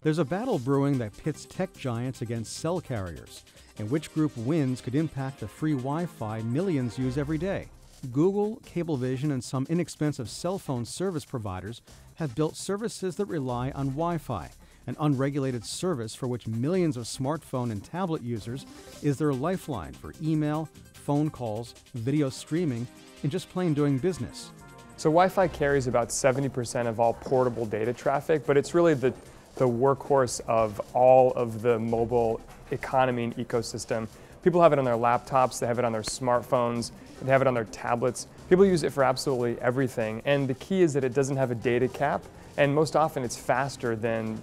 There's a battle brewing that pits tech giants against cell carriers, and which group wins could impact the free Wi-Fi millions use every day. Google, Cablevision, and some inexpensive cell phone service providers have built services that rely on Wi-Fi, an unregulated service for which millions of smartphone and tablet users is their lifeline for email, phone calls, video streaming, and just plain doing business. So Wi-Fi carries about 70% of all portable data traffic, but it's really the workhorse of all of the mobile economy and ecosystem. People have it on their laptops, they have it on their smartphones, they have it on their tablets. People use it for absolutely everything, and the key is that it doesn't have a data cap, and most often it's faster than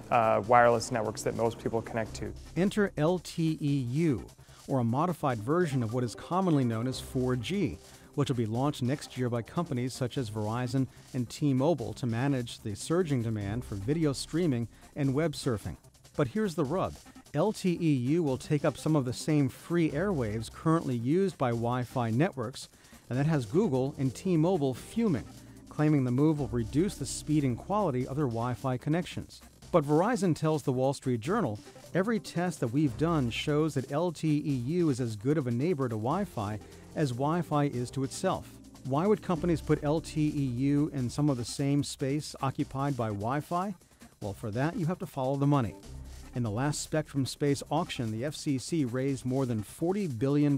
wireless networks that most people connect to. Enter LTE-U, or a modified version of what is commonly known as 4G, which will be launched next year by companies such as Verizon and T-Mobile to manage the surging demand for video streaming and web surfing. But here's the rub. LTE-U will take up some of the same free airwaves currently used by Wi-Fi networks, and that has Google and T-Mobile fuming, claiming the move will reduce the speed and quality of their Wi-Fi connections. But Verizon tells the Wall Street Journal, every test that we've done shows that LTE-U is as good of a neighbor to Wi-Fi as Wi-Fi is to itself. Why would companies put LTE-U in some of the same space occupied by Wi-Fi? Well, for that, you have to follow the money. In the last Spectrum Space auction, the FCC raised more than $40 billion,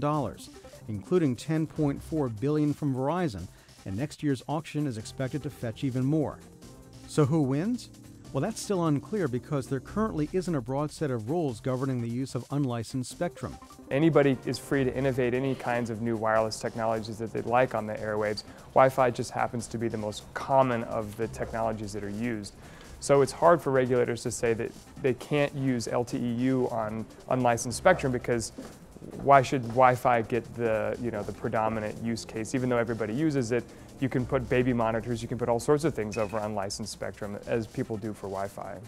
including $10.4 billion from Verizon, and next year's auction is expected to fetch even more. So who wins? Well, that's still unclear because there currently isn't a broad set of rules governing the use of unlicensed spectrum. Anybody is free to innovate any kinds of new wireless technologies that they'd like on the airwaves. Wi-Fi just happens to be the most common of the technologies that are used. So it's hard for regulators to say that they can't use LTE-U on unlicensed spectrum because why should Wi-Fi get the predominant use case? Even though everybody uses it, you can put baby monitors, you can put all sorts of things over unlicensed spectrum as people do for Wi-Fi.